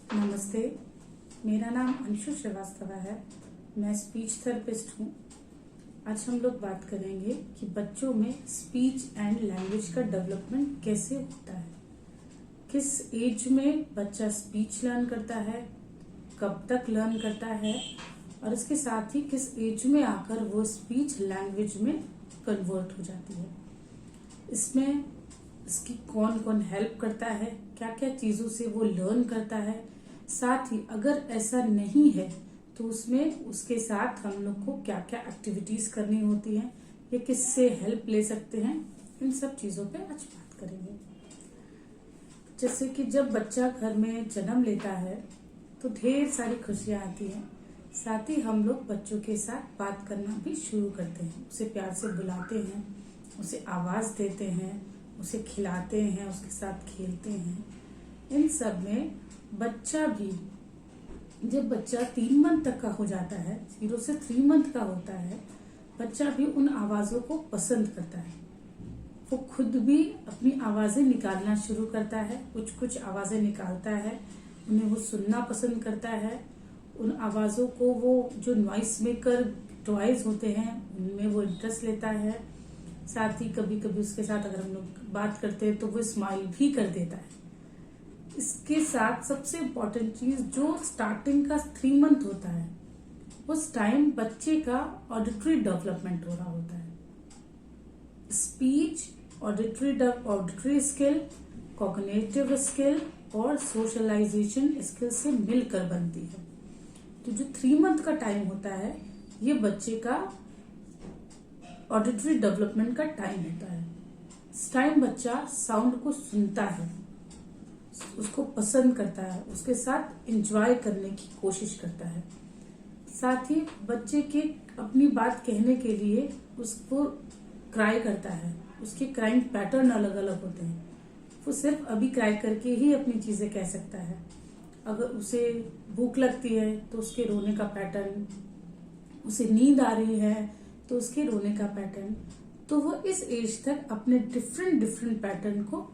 नमस्ते, मेरा नाम अंशु श्रीवास्तव है। मैं स्पीच थेरेपिस्ट हूँ। आज हम लोग बात करेंगे कि बच्चों में स्पीच एंड लैंग्वेज का डेवलपमेंट कैसे होता है, किस एज में बच्चा स्पीच लर्न करता है, कब तक लर्न करता है और इसके साथ ही किस एज में आकर वो स्पीच लैंग्वेज में कन्वर्ट हो जाती है। इसमें इसकी कौन कौन हेल्प करता है, क्या क्या चीज़ों से वो लर्न करता है, साथ ही अगर ऐसा नहीं है तो उसमें उसके साथ हम लोग को क्या क्या एक्टिविटीज़ करनी होती हैं या किससे हेल्प ले सकते हैं, इन सब चीज़ों पे आज बात करेंगे। जैसे कि जब बच्चा घर में जन्म लेता है तो ढेर सारी खुशियाँ आती हैं। साथ ही हम लोग बच्चों के साथ बात करना भी शुरू करते हैं, उसे प्यार से बुलाते हैं, उसे आवाज़ देते हैं, उसे खिलाते हैं, उसके साथ खेलते हैं। इन सब में बच्चा भी, जब बच्चा 3 मंथ तक का हो जाता है, 0 से 3 मंथ का होता है, बच्चा भी उन आवाज़ों को पसंद करता है। वो खुद भी अपनी आवाज़ें निकालना शुरू करता है, कुछ कुछ आवाज़ें निकालता है, उन्हें वो सुनना पसंद करता है। उन आवाज़ों को वो जो नॉइस मेकर टॉयज होते हैं उनमें वो इंटरेस्ट लेता है। साथ ही कभी कभी उसके साथ अगर हम लोग बात करते हैं तो वो स्माइल भी कर देता है। इसके साथ सबसे इम्पोर्टेंट चीज जो स्टार्टिंग का 3 मंथ होता है, उस टाइम बच्चे का ऑडिटरी डेवलपमेंट हो रहा होता है। Speech, auditory skill, cognitive skill और सोशलाइजेशन स्किल से मिलकर बनती है। तो जो 3 मंथ का टाइम होता है, ये बच्चे का ऑडिटरी डेवलपमेंट का टाइम होता है। इस टाइम बच्चा साउंड को सुनता है, उसको पसंद करता है, उसके साथ एंजॉय करने की कोशिश करता है। साथ ही बच्चे के अपनी बात कहने के लिए उसको क्राई करता है। उसके क्राइंग पैटर्न अलग अलग होते हैं। वो सिर्फ अभी क्राई करके ही अपनी चीजें कह सकता है। अगर उसे भूख लगती है तो उसके रोने का पैटर्न, उसे नींद आ रही है तो उसके रोने का पैटर्न, तो वो इस एज तक अपने डिफरेंट पैटर्न को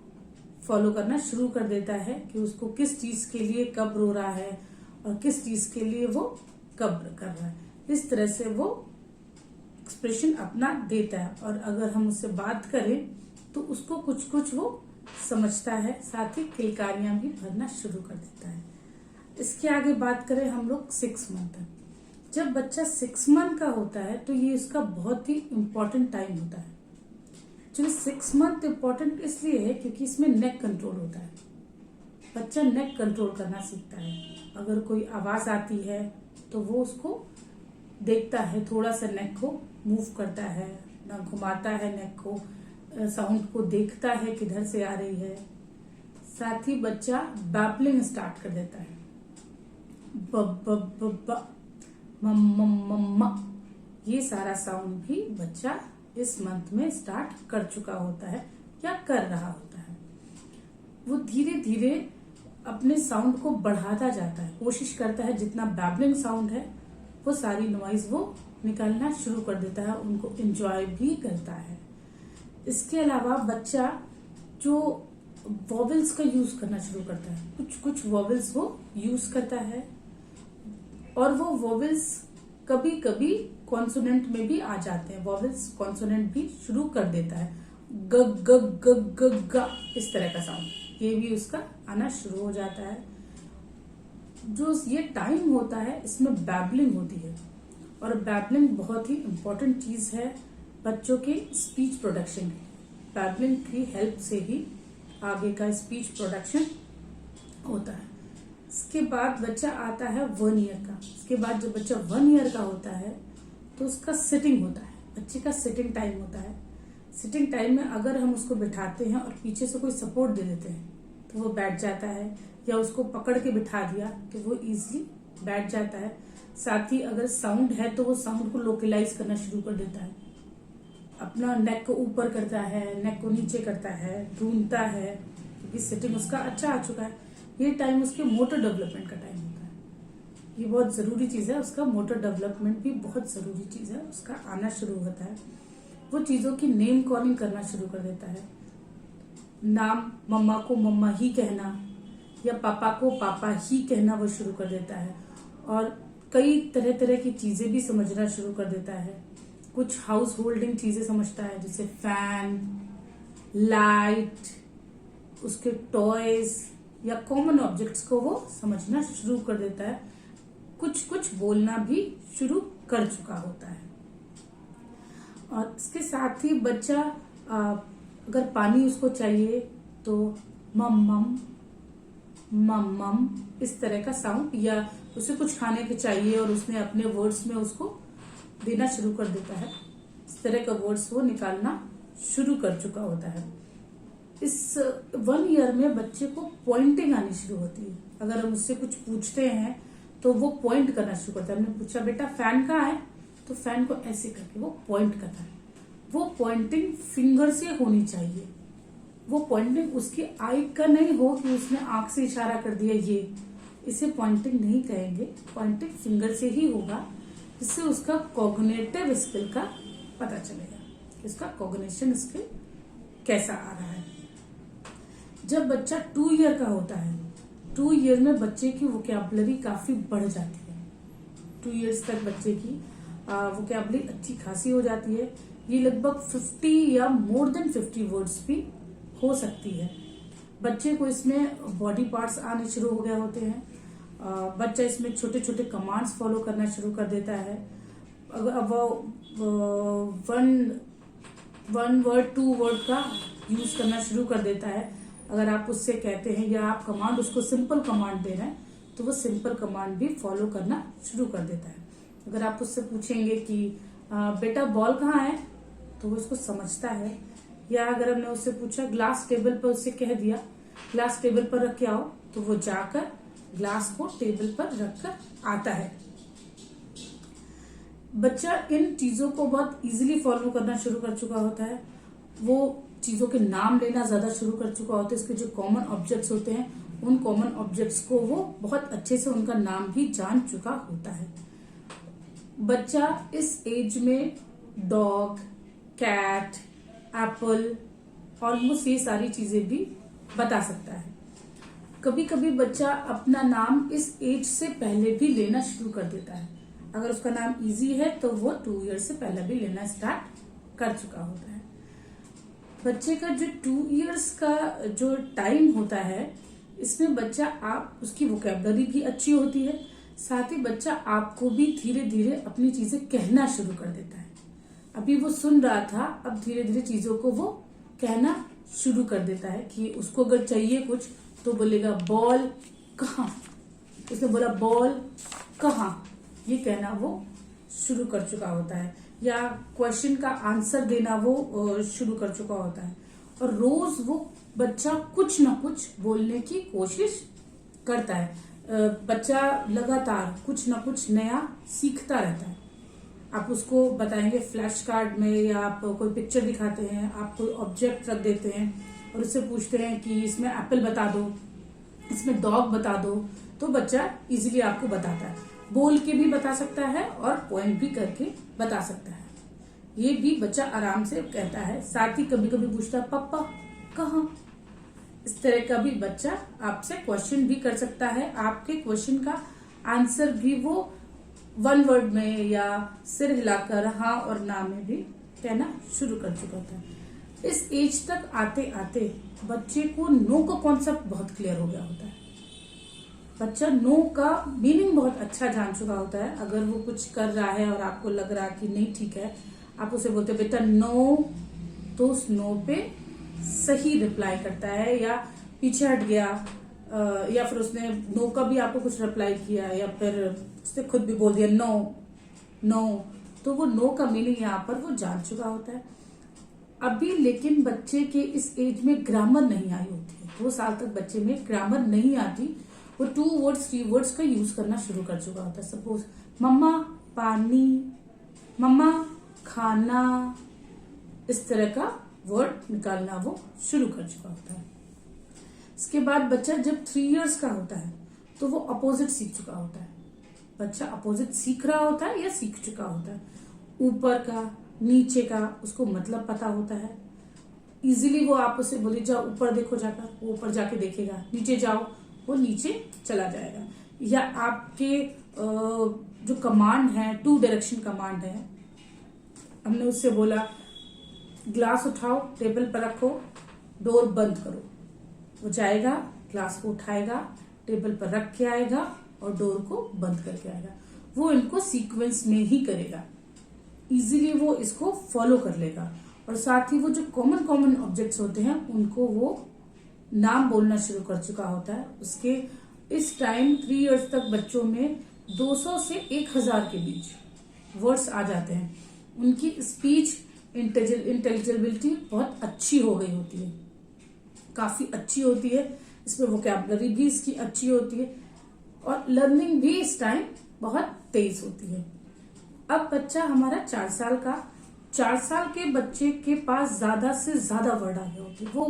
फॉलो करना शुरू कर देता है कि उसको किस चीज के लिए कब रो रहा है और किस चीज के लिए वो कब कर रहा है। इस तरह से वो एक्सप्रेशन अपना देता है। और अगर हम उससे बात करें तो उसको कुछ कुछ वो समझता है, साथ ही किलकारियां भी भरना शुरू कर देता है। इसके आगे बात करें हम लोग 6 मंथ तक। जब बच्चा 6 मंथ का होता है तो ये इसका बहुत ही इम्पोर्टेंट टाइम होता है। जो 6 मंथ इम्पोर्टेंट इसलिए है क्योंकि इसमें नेक कंट्रोल होता है। बच्चा नेक कंट्रोल करना सीखता है। अगर कोई आवाज आती है तो वो उसको देखता है, थोड़ा सा नेक को मूव करता है, ना घुमाता है नेक को, साउंड को देखता है किधर से आ रही है। साथ ही बच्चा बैबलिंग स्टार्ट कर देता है। ब ब ब ब मम्मा, ये सारा साउंड भी बच्चा इस मंथ में स्टार्ट कर चुका होता है या कर रहा होता है। वो धीरे धीरे अपने साउंड को बढ़ाता जाता है, कोशिश करता है जितना बैबलिंग साउंड है वो सारी नॉइज वो निकालना शुरू कर देता है, उनको एंजॉय भी करता है। इसके अलावा बच्चा जो वॉवेल्स का यूज करना शुरू करता है, कुछ कुछ वॉवेल्स वो यूज करता है और वो वॉवेल्स कभी कभी कॉन्सोनेंट में भी आ जाते हैं। वॉवेल्स कॉन्सोनेंट भी शुरू कर देता है। ग ग ग ग ग इस तरह का साउंड ये भी उसका आना शुरू हो जाता है। जो ये टाइम होता है इसमें बैबलिंग होती है और बैबलिंग बहुत ही इम्पोर्टेंट चीज है बच्चों के स्पीच प्रोडक्शन की। बैबलिंग की हेल्प से ही आगे का स्पीच प्रोडक्शन होता है। इसके बाद बच्चा आता है 1 ईयर का। इसके बाद जब बच्चा 1 ईयर का होता है तो उसका सिटिंग होता है, बच्चे का सिटिंग टाइम होता है। सिटिंग टाइम में अगर हम उसको बिठाते हैं और पीछे से कोई सपोर्ट दे देते हैं तो वो बैठ जाता है, या उसको पकड़ के बिठा दिया तो वो इजीली बैठ जाता है। साथ ही अगर साउंड है तो वो साउंड को लोकलाइज करना शुरू कर देता है, अपना नेक को ऊपर करता है, नेक को नीचे करता है, ढूंढता है, क्योंकि सिटिंग उसका अच्छा आ चुका है। ये टाइम उसके मोटर डेवलपमेंट का टाइम होता है। ये बहुत जरूरी चीज है, उसका मोटर डेवलपमेंट भी बहुत जरूरी चीज है, उसका आना शुरू होता है। वो चीजों की नेम कॉलिंग करना शुरू कर देता है। नाम, मम्मा को मम्मा ही कहना, या पापा को पापा ही कहना वो शुरू कर देता है, और कई तरह तरह की चीजें भी समझना शुरू कर देता है। कुछ हाउस होल्डिंग चीजें समझता है, जैसे फैन, लाइट, उसके टॉयज या कॉमन ऑब्जेक्ट्स को वो समझना शुरू कर देता है। कुछ कुछ बोलना भी शुरू कर चुका होता है। और इसके साथ ही बच्चा अगर पानी उसको चाहिए तो मम मम मम मम इस तरह का साउंड, या उसे कुछ खाने के चाहिए और उसने अपने वर्ड्स में उसको देना शुरू कर देता है। इस तरह का वर्ड्स वो निकालना शुरू कर चुका होता है। इस 1 ईयर में बच्चे को पॉइंटिंग आनी शुरू होती है। अगर हम उससे कुछ पूछते हैं तो वो पॉइंट करना शुरू करता है। हमने पूछा बेटा फैन कहाँ है, तो फैन को ऐसे करके वो पॉइंट करता है। वो पॉइंटिंग फिंगर से होनी चाहिए। वो पॉइंटिंग उसकी आई का नहीं हो कि उसने आंख से इशारा कर दिया, ये इसे पॉइंटिंग नहीं कहेंगे। पॉइंटिंग फिंगर से ही होगा, जिससे उसका कॉग्निटिव स्किल का पता चलेगा, उसका कॉग्निशन स्किल कैसा आ रहा है। जब बच्चा 2 ईयर का होता है, 2 ईयर में बच्चे की वोकैबुलरी काफी बढ़ जाती है। 2 ईयर्स तक बच्चे की वोकैबुलरी अच्छी खासी हो जाती है। ये लगभग 50 या मोर देन 50 वर्ड्स भी हो सकती है। बच्चे को इसमें बॉडी पार्ट्स आने शुरू हो गए होते हैं। बच्चा इसमें छोटे छोटे कमांड्स फॉलो करना शुरू कर देता है। अब वो वन वर्ड 2 वर्ड का यूज करना शुरू कर देता है। अगर आप उससे कहते हैं या आप कमांड उसको सिंपल कमांड दे रहे हैं तो वो सिंपल कमांड भी फॉलो करना शुरू कर देता है। अगर आप उससे पूछेंगे कि बेटा बॉल कहाँ है, तो वो उसको समझता है। या अगर हमने उससे पूछा ग्लास टेबल पर, उससे कह दिया ग्लास टेबल पर रख के आओ, तो वो जाकर ग्लास को टेबल पर रखकर आता है। बच्चा इन चीजों को बहुत इजीली फॉलो करना शुरू कर चुका होता है। वो चीजों के नाम लेना ज्यादा शुरू कर चुका होता है। इसके जो कॉमन ऑब्जेक्ट्स होते हैं, उन कॉमन ऑब्जेक्ट्स को वो बहुत अच्छे से उनका नाम भी जान चुका होता है। बच्चा इस एज में डॉग, कैट, एप्पल, ऑलमोस्ट ये सारी चीजें भी बता सकता है। कभी कभी बच्चा अपना नाम इस एज से पहले भी लेना शुरू कर देता है। अगर उसका नाम इजी है तो वो 2 ईयर से पहले भी लेना स्टार्ट कर चुका होता है। बच्चे का जो 2 ईयर्स का जो टाइम होता है, इसमें बच्चा आप उसकी वोकैबुलरी भी अच्छी होती है, साथ ही बच्चा आपको भी धीरे धीरे अपनी चीजें कहना शुरू कर देता है। अभी वो सुन रहा था, अब धीरे धीरे चीजों को वो कहना शुरू कर देता है कि उसको अगर चाहिए कुछ तो बोलेगा बॉल कहाँ, उसने बोला बॉल कहाँ, ये कहना वो शुरू कर चुका होता है। या क्वेश्चन का आंसर देना वो शुरू कर चुका होता है। और रोज वो बच्चा कुछ ना कुछ बोलने की कोशिश करता है। बच्चा लगातार कुछ ना कुछ नया सीखता रहता है। आप उसको बताएंगे फ्लैश कार्ड में, या आप कोई पिक्चर दिखाते हैं, आप कोई ऑब्जेक्ट रख देते हैं और उससे पूछते हैं कि इसमें एप्पल बता दो, इसमें डॉग बता दो, तो बच्चा इजीली आपको बताता है। बोल के भी बता सकता है और पॉइंट भी करके बता सकता है। ये भी बच्चा आराम से कहता है। साथ ही कभी कभी पूछता है पापा कहाँ। इस तरह का भी बच्चा आपसे क्वेश्चन भी कर सकता है। आपके क्वेश्चन का आंसर भी वो 1 वर्ड में या सिर हिलाकर हाँ और ना में भी कहना शुरू कर चुका होता है। इस एज तक आते आते बच्चे को नो का कॉन्सेप्ट बहुत क्लियर हो गया होता है। बच्चा नो का मीनिंग बहुत अच्छा जान चुका होता है। अगर वो कुछ कर रहा है और आपको लग रहा कि नहीं ठीक है, आप उसे बोलते बेटा नो, तो उस नो पे सही रिप्लाई करता है। या पीछे हट गया, या फिर उसने नो का भी आपको कुछ रिप्लाई किया, या फिर उसने खुद भी बोल दिया नो नो, तो वो नो का मीनिंग यहाँ पर वो जान चुका होता है। अभी लेकिन बच्चे के इस एज में ग्रामर नहीं आई होती है। 2 साल तक बच्चे में ग्रामर नहीं आती। वो 2 वर्ड्स 3 वर्ड्स का यूज करना शुरू कर चुका होता है। सपोज मम्मा पानी, मम्मा खाना, इस तरह का वर्ड निकालना वो शुरू कर चुका होता है। इसके बाद बच्चा जब 3 इयर्स का होता है तो वो अपोजिट सीख चुका होता है। बच्चा अपोजिट सीख रहा होता है या सीख चुका होता है। ऊपर का, नीचे का उसको मतलब पता होता है। इजीली वो आप उसे बोले जाओ ऊपर देखो जाकर, वो ऊपर जाके देखेगा, नीचे जाओ वो नीचे चला जाएगा। या आपके जो कमांड है, 2 डायरेक्शन कमांड है, हमने उससे बोला ग्लास उठाओ, टेबल पर रखो, डोर बंद करो, वो जाएगा, ग्लास को उठाएगा, टेबल पर रख के आएगा और डोर को बंद करके आएगा। वो इनको सीक्वेंस में ही करेगा, इजीली वो इसको फॉलो कर लेगा। और साथ ही वो जो कॉमन कॉमन ऑब्जेक्ट्स होते हैं उनको वो नाम बोलना शुरू कर चुका होता है। उसके इस टाइम 3 इयर्स तक बच्चों में 200 से 1000 के बीच वर्ड्स आ जाते हैं। उनकी स्पीच इंटेलिजिबिलिटी बहुत अच्छी हो गई होती है, काफी अच्छी होती है, इसमें वोकैबुलरी भी इसकी अच्छी होती है और लर्निंग भी इस टाइम बहुत तेज होती है। अब बच्चा हमारा 4 साल का, 4 साल के बच्चे के पास ज्यादा से ज्यादा वर्ड आ गए होते हैं, वो